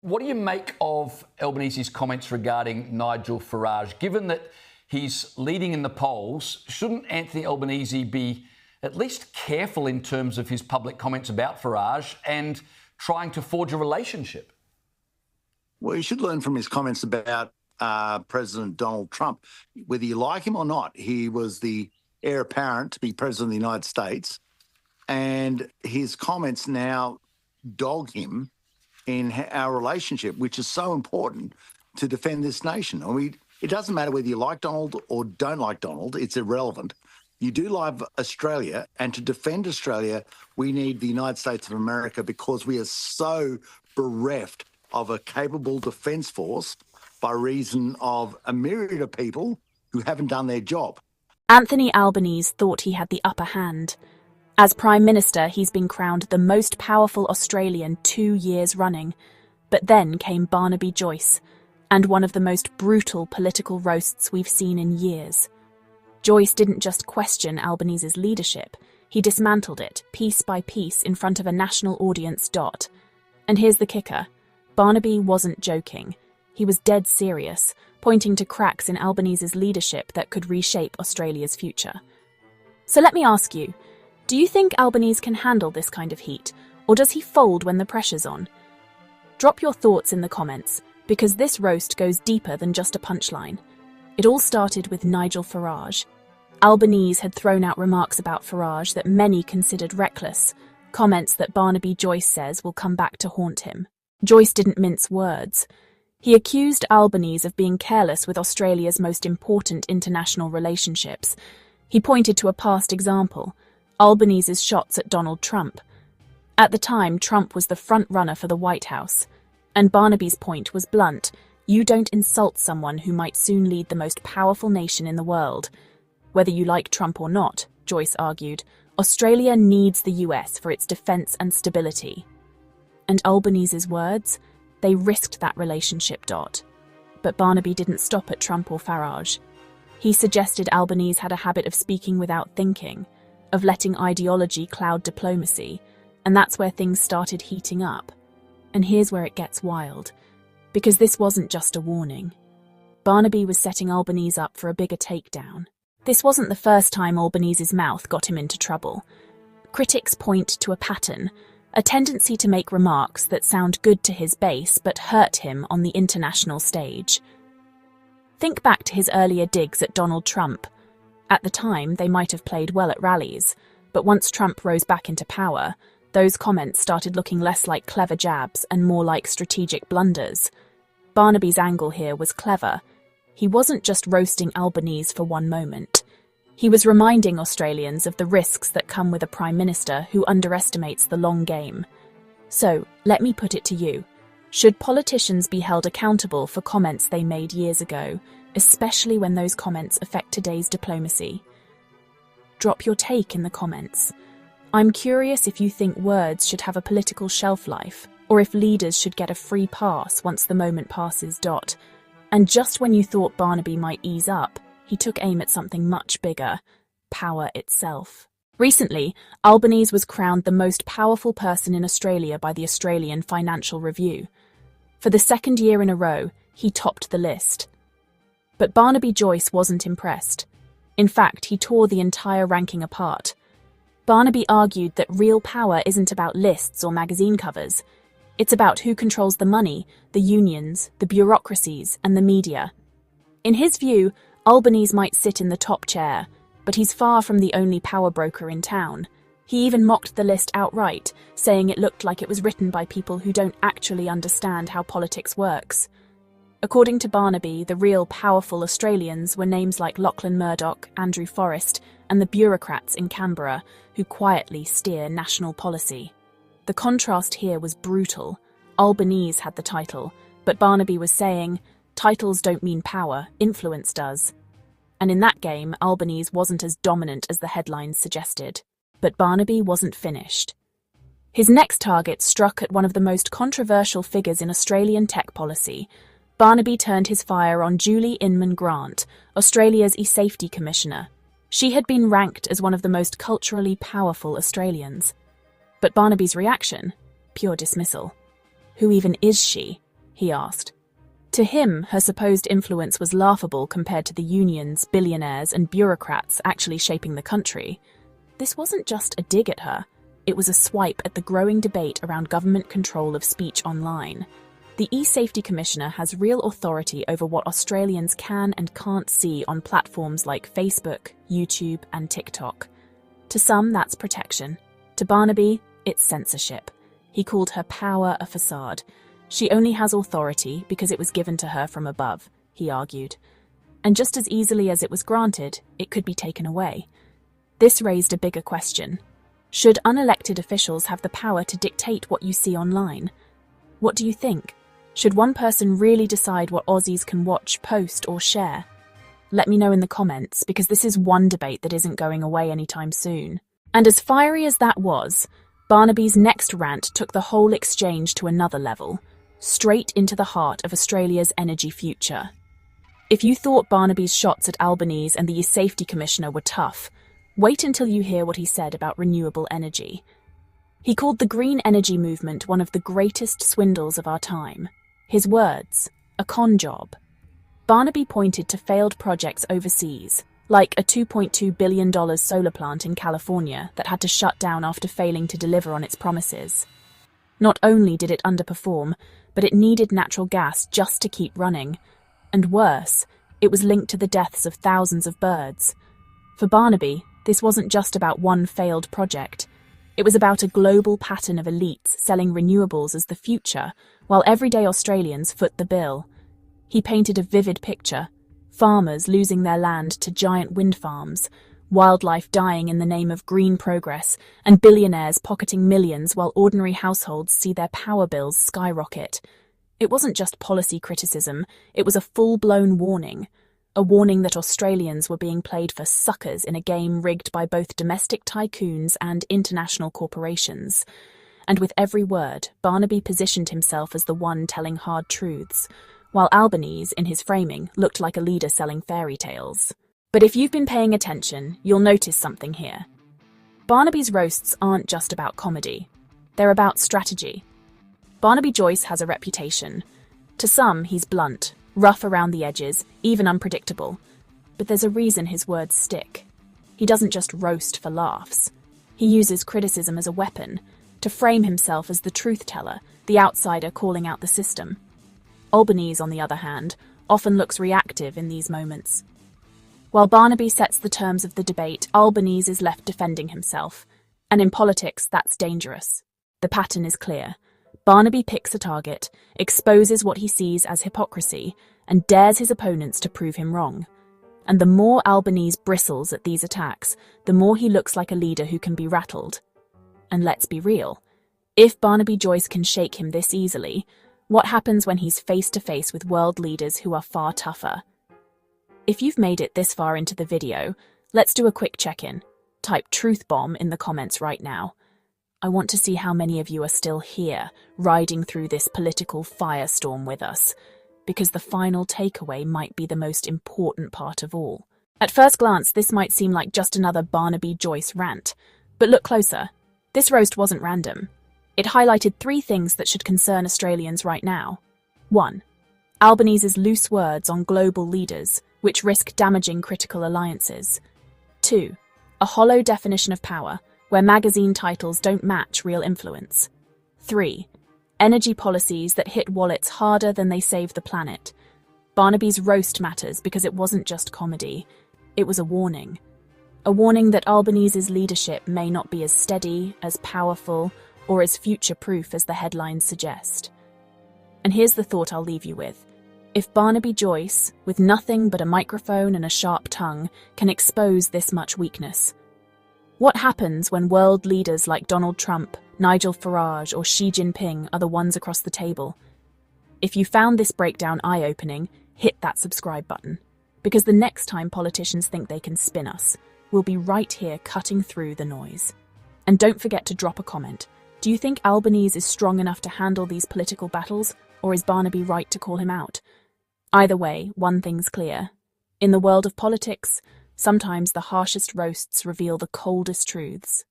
What do you make of Albanese's comments regarding Nigel Farage? Given that he's leading in the polls, shouldn't Anthony Albanese be at least careful in terms of his public comments about Farage and trying to forge a relationship? Well, you should learn from his comments about President Donald Trump. Whether you like him or not, he was the heir apparent to be president of the United States, and his comments now dog him in our relationship, which is so important to defend this nation. I mean, it doesn't matter whether you like Donald or don't like Donald, it's irrelevant. You do love Australia, and to defend Australia, we need the United States of America because we are so bereft of a capable defence force by reason of a myriad of people who haven't done their job. Anthony Albanese thought he had the upper hand. As Prime Minister, he's been crowned the most powerful Australian 2 years running. But then came Barnaby Joyce, and one of the most brutal political roasts we've seen in years. Joyce didn't just question Albanese's leadership, he dismantled it, piece by piece, in front of a national audience. And here's the kicker. Barnaby wasn't joking. He was dead serious, pointing to cracks in Albanese's leadership that could reshape Australia's future. So let me ask you, do you think Albanese can handle this kind of heat, or does he fold when the pressure's on? Drop your thoughts in the comments, because this roast goes deeper than just a punchline. It all started with Nigel Farage. Albanese had thrown out remarks about Farage that many considered reckless, comments that Barnaby Joyce says will come back to haunt him. Joyce didn't mince words. He accused Albanese of being careless with Australia's most important international relationships. He pointed to a past example, Albanese's shots at Donald Trump. At the time, Trump was the front-runner for the White House, and Barnaby's point was blunt. You don't insult someone who might soon lead the most powerful nation in the world. Whether you like Trump or not, Joyce argued, Australia needs the US for its defence and stability. And Albanese's words? They risked that relationship. But Barnaby didn't stop at Trump or Farage. He suggested Albanese had a habit of speaking without thinking, of letting ideology cloud diplomacy, and that's where things started heating up. And here's where it gets wild, because this wasn't just a warning. Barnaby was setting Albanese up for a bigger takedown. This wasn't the first time Albanese's mouth got him into trouble. Critics point to a pattern, a tendency to make remarks that sound good to his base but hurt him on the international stage. Think back to his earlier digs at Donald Trump. At the time, they might have played well at rallies, but once Trump rose back into power, those comments started looking less like clever jabs and more like strategic blunders. Barnaby's angle here was clever. He wasn't just roasting Albanese for one moment. He was reminding Australians of the risks that come with a Prime Minister who underestimates the long game. So, let me put it to you. Should politicians be held accountable for comments they made years ago, especially when those comments affect today's diplomacy? Drop your take in the comments. I'm curious if you think words should have a political shelf life, or if leaders should get a free pass once the moment passes. And just when you thought Barnaby might ease up, he took aim at something much bigger, power itself. Recently, Albanese was crowned the most powerful person in Australia by the Australian Financial Review. For the second year in a row, he topped the list. But Barnaby Joyce wasn't impressed. In fact, he tore the entire ranking apart. Barnaby argued that real power isn't about lists or magazine covers. It's about who controls the money, the unions, the bureaucracies, and the media. In his view, Albanese might sit in the top chair, but he's far from the only power broker in town. He even mocked the list outright, saying it looked like it was written by people who don't actually understand how politics works. According to Barnaby, the real powerful Australians were names like Lachlan Murdoch, Andrew Forrest, and the bureaucrats in Canberra who quietly steer national policy. The contrast here was brutal. Albanese had the title, but Barnaby was saying, titles don't mean power, influence does. And in that game, Albanese wasn't as dominant as the headlines suggested. But Barnaby wasn't finished. His next target struck at one of the most controversial figures in Australian tech policy. Barnaby turned his fire on Julie Inman-Grant, Australia's e-safety commissioner. She had been ranked as one of the most culturally powerful Australians. But Barnaby's reaction? Pure dismissal. Who even is she? he asked. To him, her supposed influence was laughable compared to the unions, billionaires, and bureaucrats actually shaping the country. This wasn't just a dig at her. It was a swipe at the growing debate around government control of speech online. The e-Safety Commissioner has real authority over what Australians can and can't see on platforms like Facebook, YouTube, and TikTok. To some, that's protection. To Barnaby, it's censorship. He called her power a facade. She only has authority because it was given to her from above, he argued. And just as easily as it was granted, it could be taken away. This raised a bigger question. Should unelected officials have the power to dictate what you see online? What do you think? Should one person really decide what Aussies can watch, post, or share? Let me know in the comments, because this is one debate that isn't going away anytime soon. And as fiery as that was, Barnaby's next rant took the whole exchange to another level, straight into the heart of Australia's energy future. If you thought Barnaby's shots at Albanese and the Safety Commissioner were tough, wait until you hear what he said about renewable energy. He called the green energy movement one of the greatest swindles of our time. His words, a con job. Barnaby pointed to failed projects overseas, like a $2.2 billion solar plant in California that had to shut down after failing to deliver on its promises. Not only did it underperform, but it needed natural gas just to keep running. And worse, it was linked to the deaths of thousands of birds. For Barnaby, this wasn't just about one failed project. It was about a global pattern of elites selling renewables as the future, while everyday Australians foot the bill. He painted a vivid picture: farmers losing their land to giant wind farms, wildlife dying in the name of green progress, and billionaires pocketing millions while ordinary households see their power bills skyrocket. It wasn't just policy criticism, it was a full-blown warning. A warning that Australians were being played for suckers in a game rigged by both domestic tycoons and international corporations. And with every word, Barnaby positioned himself as the one telling hard truths, while Albanese, in his framing, looked like a leader selling fairy tales. But if you've been paying attention, you'll notice something here. Barnaby's roasts aren't just about comedy. They're about strategy. Barnaby Joyce has a reputation. To some, he's blunt, rough around the edges, even unpredictable. But there's a reason his words stick. He doesn't just roast for laughs. He uses criticism as a weapon, to frame himself as the truth-teller, the outsider calling out the system. Albanese, on the other hand, often looks reactive in these moments. While Barnaby sets the terms of the debate, Albanese is left defending himself. And in politics, that's dangerous. The pattern is clear. Barnaby picks a target, exposes what he sees as hypocrisy, and dares his opponents to prove him wrong. And the more Albanese bristles at these attacks, the more he looks like a leader who can be rattled. And let's be real. If Barnaby Joyce can shake him this easily, what happens when he's face-to-face with world leaders who are far tougher? If you've made it this far into the video, let's do a quick check-in. Type truth bomb in the comments right now. I want to see how many of you are still here, riding through this political firestorm with us, because the final takeaway might be the most important part of all. At first glance, this might seem like just another Barnaby Joyce rant, but look closer. This roast wasn't random. It highlighted 3 things that should concern Australians right now. 1. Albanese's loose words on global leaders, which risk damaging critical alliances. 2. A hollow definition of power, where magazine titles don't match real influence. 3. Energy policies that hit wallets harder than they save the planet. Barnaby's roast matters because it wasn't just comedy. It was a warning. A warning that Albanese's leadership may not be as steady, as powerful, or as future-proof as the headlines suggest. And here's the thought I'll leave you with. If Barnaby Joyce, with nothing but a microphone and a sharp tongue, can expose this much weakness, what happens when world leaders like Donald Trump, Nigel Farage, or Xi Jinping are the ones across the table? If you found this breakdown eye-opening, hit that subscribe button. Because the next time politicians think they can spin us, we'll be right here cutting through the noise. And don't forget to drop a comment. Do you think Albanese is strong enough to handle these political battles, or is Barnaby right to call him out? Either way, one thing's clear. In the world of politics, sometimes the harshest roasts reveal the coldest truths.